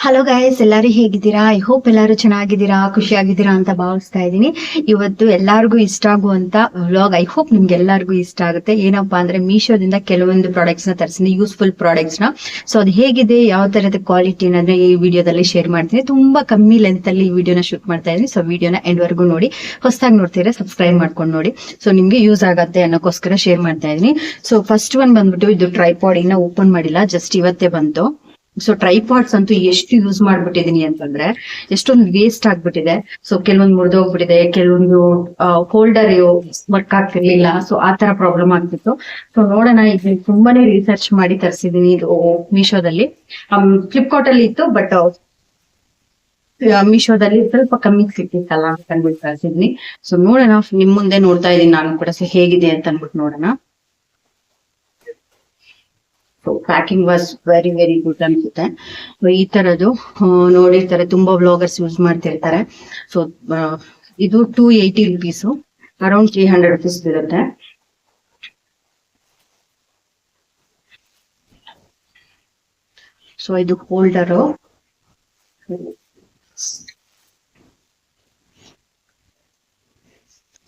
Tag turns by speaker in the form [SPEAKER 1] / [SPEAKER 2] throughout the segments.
[SPEAKER 1] Hello guys, ಎಲ್ಲರೂ ಹೇಗಿದ್ದೀರಾ? I hope ಎಲ್ಲರೂ ಚೆನ್ನಾಗಿದ್ದೀರಾ, ಖುಷಿಯಾಗಿದ್ದೀರಾ ಅಂತ ಭಾವಿಸ್ತಾ ಇದ್ದೀನಿ. ಇವತ್ತು ಎಲ್ಲರಿಗೂ ಇಷ್ಟ ಆಗುವಂತ ವ್ಲಾಗ್. ಐ ಹೋಪ್ ನಿಮ್ಗೆ ಎಲ್ಲರಿಗೂ ಇಷ್ಟ ಆಗುತ್ತೆ. ಏನಪ್ಪಾ ಅಂದ್ರೆ ಮೀಶೋದಿಂದ ಕೆಲವೊಂದು ಪ್ರಾಡಕ್ಟ್ಸ್ ನ ತರಿಸಿದ್ದೀನಿ, ಯೂಸ್ಫುಲ್ ಪ್ರಾಡಕ್ಟ್ಸ್ ನ. ಸೊ ಅದು ಹೇಗಿದೆ, ಯಾವ ತರದ ಕ್ವಾಲಿಟಿ ಅನ್ನೋದನ್ನ ಈ ವಿಡಿಯೋದಲ್ಲಿ ಶೇರ್ ಮಾಡ್ತೀನಿ. ತುಂಬಾ ಕಮ್ಮಿ ಲೆಂತ್ ಅಲ್ಲಿ ಈ ವಿಡಿಯೋನ ಶೂಟ್ ಮಾಡ್ತಾ ಇದ್ದೀನಿ. ಸೊ ವಿಡಿಯೋನ ಎಂಡ್ ವರ್ಗೂ ನೋಡಿ. ಹೊಸದಾಗಿ ನೋಡ್ತೀರಾ ಸಬ್ಸ್ಕ್ರೈಬ್ ಮಾಡ್ಕೊಂಡು ನೋಡಿ. ಸೊ ನಿಮ್ಗೆ ಯೂಸ್ ಆಗತ್ತೆ ಅನ್ನೋಕ್ಕೋಸ್ಕರ ಶೇರ್ ಮಾಡ್ತಾ ಇದ್ದೀನಿ. ಸೊ ಫಸ್ಟ್ ಒನ್ ಬಂದ್ಬಿಟ್ಟು ಇದು ಟ್ರೈಪಾಡ್. ಇನ್ನ ಓಪನ್ ಮಾಡಿಲ್ಲ, ಜಸ್ಟ್ ಇವತ್ತೇ ಬಂತು. ಸೊ ಟ್ರೈಪಾಡ್ಸ್ ಅಂತೂ ಎಷ್ಟು ಯೂಸ್ ಮಾಡ್ಬಿಟ್ಟಿದೀನಿ ಅಂತಂದ್ರೆ ಎಷ್ಟೊಂದು ವೇಸ್ಟ್ ಆಗ್ಬಿಟ್ಟಿದೆ. ಸೊ ಕೆಲವೊಂದು ಮುರಿದೋಗ್ಬಿಟ್ಟಿದೆ, ಕೆಲವೊಂದು ಹೋಲ್ಡರ್ ವರ್ಕ್ ಆಗ್ತಿರ್ಲಿಲ್ಲ. ಸೊ ಆ ತರ ಪ್ರಾಬ್ಲಮ್ ಆಗ್ತಿತ್ತು. ಸೊ ನೋಡೋಣ, ಈಗ ತುಂಬಾನೇ ರಿಸರ್ಚ್ ಮಾಡಿ ತರಿಸಿದೀನಿ ಇದು ಮೀಶೋದಲ್ಲಿ. ಫ್ಲಿಪ್ಕಾರ್ಟ್ ಅಲ್ಲಿ ಇತ್ತು, ಬಟ್ ಮೀಶೋದಲ್ಲಿ ಸ್ವಲ್ಪ ಕಮ್ಮಿ ಸಿಕ್ಕಿತ್ತಲ್ಲ ಅಂತ ಅಂದ್ಬಿಟ್ಟು ತರಿಸಿದ್ನಿ. ಸೊ ನೋಡೋಣ, ನಿಮ್ ಮುಂದೆ ನೋಡ್ತಾ ಇದೀನಿ ನಾನು ಕೂಡ. ಸೊ ಹೇಗಿದೆ ಅಂತ ಅಂದ್ಬಿಟ್ಟು ನೋಡೋಣ. Packing was very very good ಅನ್ಸುತ್ತೆ. ಈ ತರದ್ದು ನೋಡಿರ್ತಾರೆ, ತುಂಬಾ ಬ್ಲಾಗರ್ಸ್ ಯೂಸ್ ಮಾಡ್ತಿರ್ತಾರೆ. ಸೊ ಇದು 280 rupees, ಅರೌಂಡ್ 300 rupees ಇರುತ್ತೆ. ಸೊ ಇದು ಹೋಲ್ಡರು.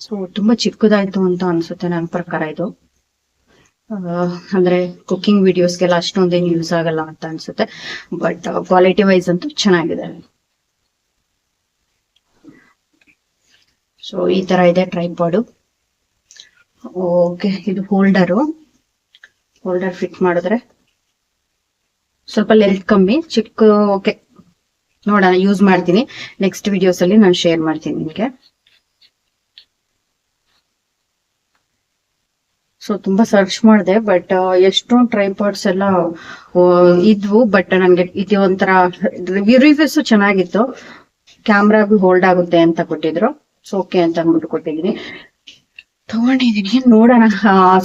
[SPEAKER 1] ಸೊ ತುಂಬಾ ಚಿಕ್ಕದಾಯ್ತು ಅಂತ ಅನ್ಸುತ್ತೆ ನನ್ನ ಪ್ರಕಾರ ಇದು. ಅಂದ್ರೆ ಕುಕಿಂಗ್ ವಿಡಿಯೋಸ್ಗೆಲ್ಲ ಅಷ್ಟೊಂದೇನು ಯೂಸ್ ಆಗಲ್ಲ ಅಂತ ಅನ್ಸುತ್ತೆ, ಬಟ್ ಕ್ವಾಲಿಟಿ ವೈಸ್ ಅಂತೂ ಚೆನ್ನಾಗಿದೆ. ಸೊ ಈ ತರ ಇದೆ ಟ್ರೈಪಾಡು. ಓಕೆ, ಇದು ಹೋಲ್ಡರ್ ಫಿಟ್ ಮಾಡಿದ್ರೆ ಸ್ವಲ್ಪ ಲೆಂತ್ ಕಮ್ಮಿ, ಚಿಕ್ಕ. ಓಕೆ, ನೋಡೋಣ, ಯೂಸ್ ಮಾಡ್ತೀನಿ. ನೆಕ್ಸ್ಟ್ ವಿಡಿಯೋಸ್ ಅಲ್ಲಿ ನಾನು ಶೇರ್ ಮಾಡ್ತೀನಿ ನಿಮಗೆ. ಸೊ ತುಂಬಾ ಸರ್ಚ್ ಮಾಡಿದೆ, ಬಟ್ ಎಷ್ಟೊಂದು ಟ್ರೈಪಾಡ್ಸ್ ಎಲ್ಲ ಇದ್ವು. ಬಟ್ ನನ್ಗೆ ಇದು ಒಂಥರ ರಿವ್ಯೂಸ್ ಚೆನ್ನಾಗಿತ್ತು. ಕ್ಯಾಮ್ರಾಗೂ ಹೋಲ್ಡ್ ಆಗುತ್ತೆ ಅಂತ ಕೊಟ್ಟಿದ್ರು. ಸೊ ಓಕೆ ಅಂತ ಅಂದ್ಬಿಟ್ಟು ಕೊಟ್ಟಿದ್ದೀನಿ, ತಗೊಂಡಿದೀನಿ. ನೋಡೋಣ,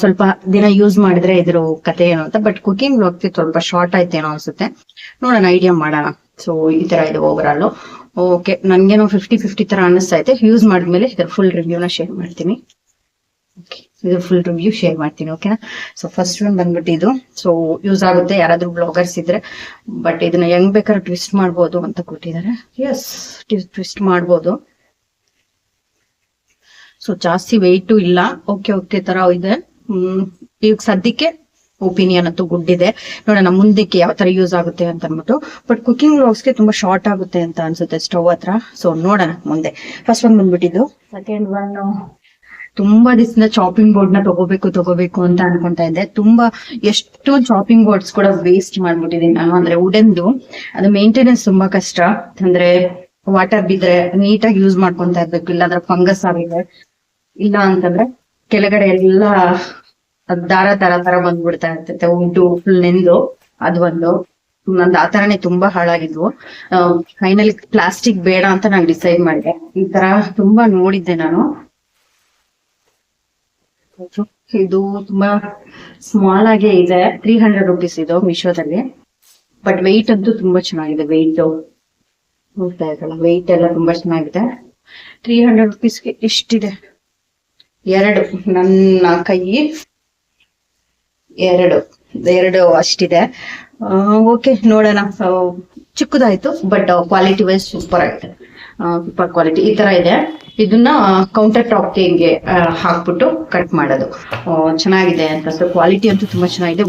[SPEAKER 1] ಸ್ವಲ್ಪ ದಿನ ಯೂಸ್ ಮಾಡಿದ್ರೆ ಇದ್ರ ಕತೆ ಏನು ಅಂತ. ಬಟ್ ಕುಕಿಂಗ್ ವ್ಲಾಗ್ ಸ್ವಲ್ಪ ಶಾರ್ಟ್ ಆಯ್ತೇನೋ ಅನ್ಸುತ್ತೆ. ನೋಡೋಣ, ಐಡಿಯಾ ಮಾಡೋಣ. ಸೊ ಈ ತರ ಇದೆ ಓವರ್ ಆಲ್. ಓಕೆ, ನನ್ಗೇನೋ 50-50 ತರ ಅನಿಸ್ತಾ ಇದೆ. ಯೂಸ್ ಮಾಡಿದ್ಮೇಲೆ ಇದ್ರ ಫುಲ್ ರಿವ್ಯೂನ ಶೇರ್ ಮಾಡ್ತೀನಿ. ಓಕೆ, ಇದು ಫುಲ್ ರಿವ್ಯೂ ಶೇರ್ ಮಾಡ್ತೀನಿ. ಓಕೆನಾ? ಸೊ ಫಸ್ಟ್ ಒನ್ ಬಂದ್ಬಿಟ್ಟು ಇದು. ಸೊ ಯೂಸ್ ಆಗುತ್ತೆ ಯಾರಾದ್ರೂ ಬ್ಲಾಗರ್ಸ್ ಇದ್ರೆ. ಬಟ್ ಇದನ್ನ ಹೆಂಗ್ ಬೇಕಾದ್ರೆ ಟ್ವಿಸ್ಟ್ ಮಾಡ್ಬೋದು ಅಂತ ಕೊಟ್ಟಿದ್ದಾರೆ. ಎಸ್, ಟ್ವಿಸ್ಟ್ ಮಾಡ್ಬೋದು. ಸೊ ಜಾಸ್ತಿ ವೆಯ್ಟು ಇಲ್ಲ. ಓಕೆ ತರ ಇದೆ. ಈಗ ಸದ್ಯಕ್ಕೆ ಒಪಿನಿಯನ್ ಅಂತೂ ಗುಡ್ ಇದೆ. ನೋಡೋಣ ಮುಂದಕ್ಕೆ ಯಾವ ತರ ಯೂಸ್ ಆಗುತ್ತೆ ಅಂತ ಅಂದ್ಬಿಟ್ಟು. ಬಟ್ ಕುಕಿಂಗ್ ವ್ಲಾಗ್ಸ್ಗೆ ತುಂಬಾ ಶಾರ್ಟ್ ಆಗುತ್ತೆ ಅಂತ ಅನ್ಸುತ್ತೆ ಸ್ಟವ್ ಹತ್ರ. ಸೊ ನೋಡೋಣ ಮುಂದೆ. ಫಸ್ಟ್ ಒನ್ ಬಂದ್ಬಿಟ್ಟಿದ್ದು. ಸೆಕೆಂಡ್ ಒನ್, ತುಂಬಾ ದಿವಸದಿಂದ ಚಾಪಿಂಗ್ ಬೋರ್ಡ್ ನ ತಗೋಬೇಕು ಅಂತ ಅನ್ಕೊಂತಾ ಇದ್ದೆ. ತುಂಬಾ ಎಷ್ಟೊಂದು ಚಾಪಿಂಗ್ ಬೋರ್ಡ್ಸ್ ಕೂಡ ವೇಸ್ಟ್ ಮಾಡ್ಬಿಟ್ಟಿದೀನಿ ನಾನು. ಅಂದ್ರೆ ವುಡನ್ದು ಅದು ಮೇಂಟೆನೆನ್ಸ್ ತುಂಬಾ ಕಷ್ಟ. ಅಂದ್ರೆ ವಾಟರ್ ಬಿದ್ರೆ ನೀಟಾಗಿ ಯೂಸ್ ಮಾಡ್ಕೊಂತ ಇರ್ಬೇಕು, ಇಲ್ಲಾಂದ್ರೆ ಫಂಗಸ್ ಆಗಿದೆ. ಇಲ್ಲ ಅಂತಂದ್ರೆ ಕೆಳಗಡೆ ಎಲ್ಲ ದಾರ ತರ ಬಂದ್ಬಿಡ್ತಾ ಇರ್ತೈತೆ, ಉಂಟು ಫುಲ್ ನೆಂದು. ಅದು ಒಂದು ನಂದು ಆ ತರನೇ ತುಂಬಾ ಹಾಳಾಗಿದ್ವು. ಫೈನಲಿ ಪ್ಲಾಸ್ಟಿಕ್ ಬೇಡ ಅಂತ ನಾನು ಡಿಸೈಡ್ ಮಾಡಿದೆ. ಈ ತರ ತುಂಬಾ ನೋಡಿದ್ದೆ ನಾನು. ಇದು ತುಂಬಾ ಸ್ಮಾಲ್ ಆಗೇ ಇದೆ. 300 rupees ಇದು ಮೀಶೋದಲ್ಲಿ. ಬಟ್ ವೆಯ್ಟ್ ಅಂತೂ ತುಂಬಾ ಚೆನ್ನಾಗಿದೆ. ವೆಯ್ಟ್ ನೋಡ್ತಾ ಇದ್ದಲ್ಲ, ವೆಯ್ಟ್ ಎಲ್ಲ ತುಂಬಾ ಚೆನ್ನಾಗಿದೆ. 300 rupeesಗೆ ಇಷ್ಟಿದೆ. ನನ್ನ ಕೈ ಎರಡು ಅಷ್ಟಿದೆ. ಓಕೆ, ನೋಡೋಣ. ಚಿಕ್ಕದಾಯ್ತು, ಬಟ್ ಕ್ವಾಲಿಟಿ ವೈಸ್ ಸೂಪರ್ ಆಗಿದೆ. Super quality. ಈ ತರ ಇದೆ. ಇದನ್ನ ಕೌಂಟರ್ ಟಾಪ್ಗೆ ಹಿಂಗೆ ಹಾಕ್ಬಿಟ್ಟು ಕಟ್ ಮಾಡೋದು ಚೆನ್ನಾಗಿದೆ ಅಂತ. ಸೊ ಕ್ವಾಲಿಟಿ ಅಂತೂ ತುಂಬಾ ಚೆನ್ನಾಗಿದೆ.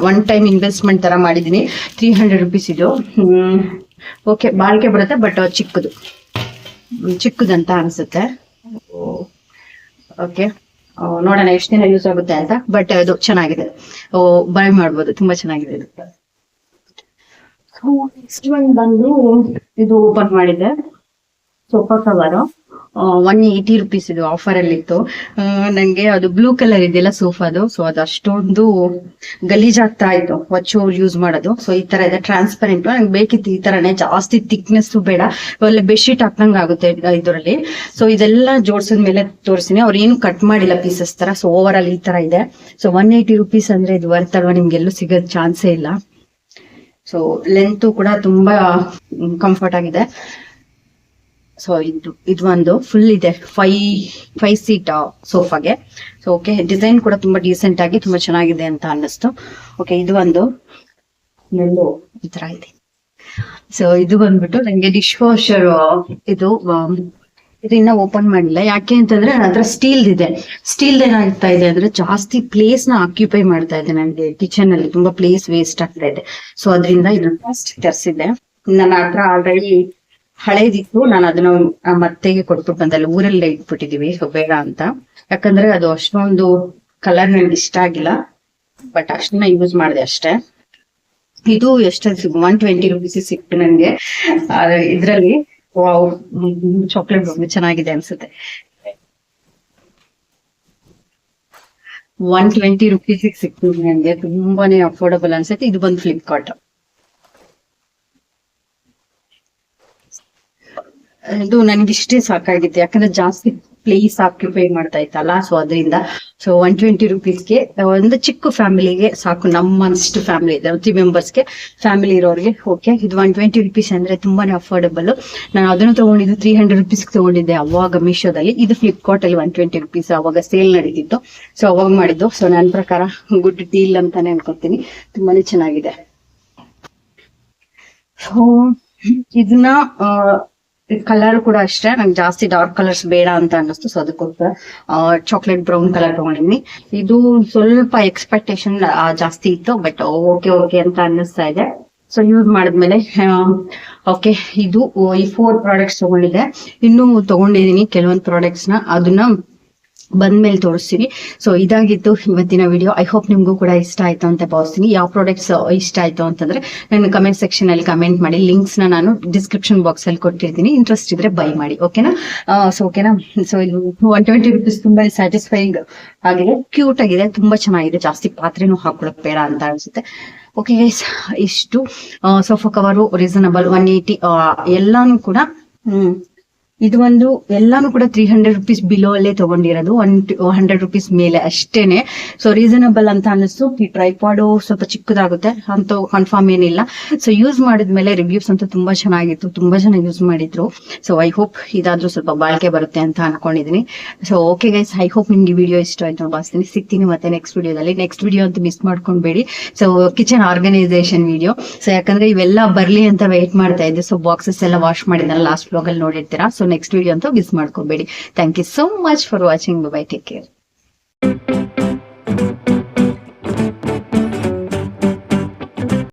[SPEAKER 1] ಒನ್ ಟೈಮ್ ಇನ್ವೆಸ್ಟ್ಮೆಂಟ್ ತರ ಮಾಡಿದೀನಿ. 300 rupees ಇದು. ಓಕೆ, ಬಾಳಿಕೆ ಬರುತ್ತೆ, ಬಟ್ ಚಿಕ್ಕದಂತ ಅನ್ಸುತ್ತೆ. ಓಕೆ, ನೋಡೋಣ ಎಷ್ಟು ದಿನ ಯೂಸ್ ಆಗುತ್ತೆ ಅಂತ. ಬಟ್ ಅದು ಚೆನ್ನಾಗಿದೆ, ಬೈ ಮಾಡ್ಬೋದು. ತುಂಬಾ ಚೆನ್ನಾಗಿದೆ ಇದು. ನೆಕ್ಸ್ಟ್ ಒನ್ ಬಂದು ಇದು ಓಪನ್ ಮಾಡಿದೆ. ಸೋಫಾ ಕವರ್ 180 rupees ಇದು ಆಫರ್ ಅಲ್ಲಿ ಇತ್ತು. ನಂಗೆ ಅದು ಬ್ಲೂ ಕಲರ್ ಇದೆಯಲ್ಲ ಸೋಫಾದು. ಸೊ ಅದು ಅಷ್ಟೊಂದು ಗಲೀಜಾಗ್ತಾ ಇತ್ತು ಯೂಸ್ ಮಾಡೋದು. ಸೊ ಈ ತರ ಇದೆ, ಟ್ರಾನ್ಸ್ಪರೆಂಟ್. ನಂಗೆ ಬೇಕಿತ್ತು ಈ ತರನೇ, ಜಾಸ್ತಿ ಥಿಕ್ನೆಸ್ ಬೇಡ. ಒಳ್ಳೆ ಬೆಡ್ಶೀಟ್ ಹಾಕ್ದಂಗ್ ಆಗುತ್ತೆ ಇದರಲ್ಲಿ. ಸೊ ಇದೆಲ್ಲ ಜೋಡ್ಸಿದ್ಮೇಲೆ ತೋರಿಸ್ತೀನಿ. ಅವ್ರು ಏನು ಕಟ್ ಮಾಡಿಲ್ಲ ಪೀಸಸ್ ತರ. ಸೊ ಓವರ್ ಆಲ್ ಈ ತರ ಇದೆ. ಸೊ 180 rupees ಅಂದ್ರೆ ಇದು ವರ್ತ್ ಅಲ್ವಾ? ನಿಮ್ಗೆಲ್ಲೂ ಸಿಗೋದ್ ಚಾನ್ಸೇ ಇಲ್ಲ. ಸೊ ಲೆಂತ್ ಕೂಡ ತುಂಬಾ ಕಂಫರ್ಟ್ ಆಗಿದೆ. ಸೊ ಇದು ಒಂದು ಫುಲ್ ಇದೆ, 5 ಸೀಟ್ ಸೋಫಾಗೆ. ಸೊ ಓಕೆ, ಡಿಸೈನ್ ಕೂಡ ತುಂಬಾ ಡೀಸೆಂಟ್ ಆಗಿ ತುಂಬಾ ಚೆನ್ನಾಗಿದೆ ಅಂತ ಅನ್ನಿಸ್ತು. ಓಕೆ, ಇದು ಒಂದು ಈ ತರ ಇದೆ. ಸೊ ಇದು ಬಂದ್ಬಿಟ್ಟು ನಂಗೆ ಡಿಶ್ ವಾಷರ್ ಇದು ಇದನ್ನ ಓಪನ್ ಮಾಡಿಲ್ಲ. ಯಾಕೆ ಅಂತಂದ್ರೆ ನನ್ನ ಹತ್ರ ಸ್ಟೀಲ್ ಇದೆ. ಸ್ಟೀಲ್ ಏನಾಗ್ತಾ ಇದೆ ಅಂದ್ರೆ ಜಾಸ್ತಿ ಪ್ಲೇಸ್ ನ ಆಕ್ಯುಪೈ ಮಾಡ್ತಾ ಇದೆ ನನಗೆ ಕಿಚನ್ ಅಲ್ಲಿ, ತುಂಬಾ ಪ್ಲೇಸ್ ವೇಸ್ಟ್ ಆಗ್ತಾ ಇದೆ. ಸೊ ಅದರಿಂದ ಇದನ್ನ ಫಸ್ಟ್ ತರಿಸಿದ್ದೆ. ನನ್ನ ಹತ್ರ ಆಲ್ರೆಡಿ ಹಳೇದಿತ್ತು, ನಾನು ಅದನ್ನ ಮತ್ತೆಗೆ ಕೊಟ್ಬಿಟ್ಟು ಬಂದಲ್ಲ, ಊರಲ್ಲೇ ಇಟ್ಬಿಟ್ಟಿದೀವಿ. ಸೊ ಬೇಡ ಅಂತ, ಯಾಕಂದ್ರೆ ಅದು ಅಷ್ಟೊಂದು ಕಲರ್ ನನ್ಗೆ ಇಷ್ಟ ಆಗಿಲ್ಲ, ಬಟ್ ಅಷ್ಟನ್ನ ಯೂಸ್ ಮಾಡಿದೆ ಅಷ್ಟೇ. ಇದು ಎಷ್ಟು 120 ರುಪೀಸ್ ಸಿಕ್ತು ನನ್ಗೆ. ಇದ್ರಲ್ಲಿ ವಾವ್, ಚಾಕ್ಲೇಟ್ ಚೆನ್ನಾಗಿದೆ ಅನ್ಸುತ್ತೆ. 120 ರುಪೀಸ್ ಸಿಕ್ತು ನನ್ಗೆ, ತುಂಬಾನೇ ಅಫೋರ್ಡಬಲ್ ಅನ್ಸುತ್ತೆ. ಇದು ಬಂದು ಫ್ಲಿಪ್ಕಾರ್ಟ್. ಇದು ನನ್ಗೆ ಇಷ್ಟೇ ಸಾಕಾಗಿತ್ತು, ಯಾಕಂದ್ರೆ ಜಾಸ್ತಿ ಪ್ಲೇಸ್ ಆಕ್ಯುಪೈ ಮಾಡ್ತಾ ಇತ್ತಲ್ಲ. ಸೊ ಅದರಿಂದ 120 ರುಪೀಸ್ಗೆ ಒಂದು ಚಿಕ್ಕ ಫ್ಯಾಮಿಲಿಗೆ ಸಾಕು, ನಮ್ಮಷ್ಟು ಫ್ಯಾಮಿಲಿ ಇದೆ, 3 ಮೆಂಬರ್ಸ್ಗೆ ಫ್ಯಾಮಿಲಿ ಇರೋರಿಗೆ ಓಕೆ. ಇದು 120 ರುಪೀಸ್ ಅಂದ್ರೆ ತುಂಬಾನೇ ಅಫೋರ್ಡಬಲ್. ನಾನು ಅದನ್ನು ತಗೊಂಡಿದ್ದು 300 ರುಪೀಸ್ ತಗೊಂಡಿದ್ದೆ ಅವಾಗ ಮೀಶೋದಲ್ಲಿ. ಇದು ಫ್ಲಿಪ್ಕಾರ್ಟ್ ಅಲ್ಲಿ 120 ರುಪೀಸ್ ಅವಾಗ ಸೇಲ್ ನಡೀತಿತ್ತು. ಸೊ ಅವಾಗ ಮಾಡಿದ್ದು. ಸೊ ನನ್ನ ಪ್ರಕಾರ ಗುಡ್ ಡೀಲ್ ಅಂತಾನೆ ಅನ್ಕೊತೀನಿ, ತುಂಬಾನೇ ಚೆನ್ನಾಗಿದೆ. ಸೊ ಇದನ್ನ ಕಲರ್ ಕೂಡ ಅಷ್ಟೇ, ನಂಗೆ ಜಾಸ್ತಿ ಡಾರ್ಕ್ ಕಲರ್ಸ್ ಬೇಡ ಅಂತ ಅನ್ನಿಸ್ತು. ಸೊ ಅದಕ್ಕೋಸ್ಕರ ಚಾಕ್ಲೇಟ್ ಬ್ರೌನ್ ಕಲರ್ ತಗೊಂಡಿನಿ. ಇದು ಸ್ವಲ್ಪ ಎಕ್ಸ್ಪೆಕ್ಟೇಷನ್ ಜಾಸ್ತಿ ಇತ್ತು, ಬಟ್ ಓಕೆ ಅಂತ ಅನ್ನಿಸ್ತಾ ಇದೆ. ಸೊ ಯೂಸ್ ಮಾಡಿದ್ಮೇಲೆ ಓಕೆ. ಇದು ಈ 4 ಪ್ರಾಡಕ್ಟ್ಸ್ ತಗೊಂಡಿದ್ದೆ, ಇನ್ನೂ ತಗೊಂಡಿದೀನಿ ಕೆಲವೊಂದು ಪ್ರಾಡಕ್ಟ್ಸ್ ನ, ಅದನ್ನ ಬಂದ್ಮೇಲೆ ತೋರಿಸ್ತೀನಿ. ಸೊ ಇದಾಗಿತ್ತು ಇವತ್ತಿನ ವಿಡಿಯೋ. ಐ ಹೋಪ್ ನಿಮ್ಗೂ ಕೂಡ ಇಷ್ಟ ಆಯ್ತು ಅಂತ ಭಾವಿಸ್ತೀನಿ. ಯಾವ ಪ್ರಾಡಕ್ಟ್ಸ್ ಇಷ್ಟ ಆಯ್ತು ಅಂತಂದ್ರೆ ನನ್ನ ಕಮೆಂಟ್ ಸೆಕ್ಷನ್ ಅಲ್ಲಿ ಕಮೆಂಟ್ ಮಾಡಿ. ಲಿಂಕ್ಸ್ ನ ನಾನು ಡಿಸ್ಕ್ರಿಪ್ಷನ್ ಬಾಕ್ಸ್ ಅಲ್ಲಿ ಕೊಟ್ಟಿರ್ತೀನಿ, ಇಂಟ್ರೆಸ್ಟ್ ಇದ್ರೆ ಬೈ ಮಾಡಿ. ಓಕೆನಾ? ಓಕೆನಾ? ಸೊ ಇದು 120 ರುಪೀಸ್ ತುಂಬಾ ಸ್ಯಾಟಿಸ್ಫೈಯಿಂಗ್ ಆಗಿದೆ, ಕ್ಯೂಟ್ ಆಗಿದೆ, ತುಂಬಾ ಚೆನ್ನಾಗಿದೆ. ಜಾಸ್ತಿ ಪಾತ್ರೆನೂ ಹಾಕೊಳಕ್ ಬೇಡ ಅಂತ ಅನ್ಸುತ್ತೆ. ಓಕೆ ಗೈಸ್, ಇಷ್ಟು ಸೋಫಾ ಕವರು ರೀಸನಬಲ್ 180 ಎಲ್ಲಾನು ಕೂಡ ಇದು ಒಂದು ಎಲ್ಲಾನು ಕೂಡ 300 ರುಪೀಸ್ ಬಿಲೋ ಅಲ್ಲೇ ತಗೊಂಡಿರೋದು, 100 ರುಪೀಸ್ ಮೇಲೆ ಅಷ್ಟೇನೆ. ಸೊ ರೀಸನಬಲ್ ಅಂತ ಅನ್ನಿಸ್ತು. ಈ ಟ್ರೈಪಾಡ್ ಸ್ವಲ್ಪ ಚಿಕ್ಕದಾಗುತ್ತೆ ಅಂತ ಕನ್ಫರ್ಮ್ ಏನಿಲ್ಲ. ಸೊ ಯೂಸ್ ಮಾಡಿದ್ಮೇಲೆ ರಿವ್ಯೂಸ್ ಅಂತೂ ತುಂಬಾ ಚೆನ್ನಾಗಿತ್ತು, ತುಂಬಾ ಜನ ಯೂಸ್ ಮಾಡಿದ್ರು. ಸೊ ಐ ಹೋಪ್ ಇದಾದ್ರೂ ಸ್ವಲ್ಪ ಬಾಳಿಕೆ ಬರುತ್ತೆ ಅಂತ ಅನ್ಕೊಂಡಿದೀನಿ. So okay guys, I hope ನಿಮ್ಗೆ ವಿಡಿಯೋ ಇಷ್ಟ ಆಯ್ತು ಭಾವಿಸ್ತೀನಿ. ಸಿಗ್ತೀನಿ ಮತ್ತೆ ನೆಕ್ಸ್ಟ್ ವಿಡಿಯೋದಲ್ಲಿ. ನೆಕ್ಸ್ಟ್ ವಿಡಿಯೋ ಅಂತೂ ಮಿಸ್ ಮಾಡ್ಕೊಂಡ್ಬೇಡಿ. So kitchen organisation video. So ಯಾಕಂದ್ರೆ ಇವೆಲ್ಲ ಬರ್ಲಿ ಅಂತ ವೇಟ್ ಮಾಡ್ತಾ ಇದ್ದೆ. ಸೊ ಬಾಕ್ಸಸ್ ಎಲ್ಲ ವಾಶ್ ಮಾಡಿದ್ನಲ್ಲ, ಲಾಸ್ಟ್ ವ್ಲಾಗ್ ಅಲ್ಲಿ ನೋಡಿರ್ತೀರಾ. ಸೊ ನೆಕ್ಸ್ಟ್ ವಿಡಿಯೋ ಅಂತೂ ಮಿಸ್ ಮಾಡ್ಕೋಬೇಡಿ. Thank you so much for watching. Bye, take care.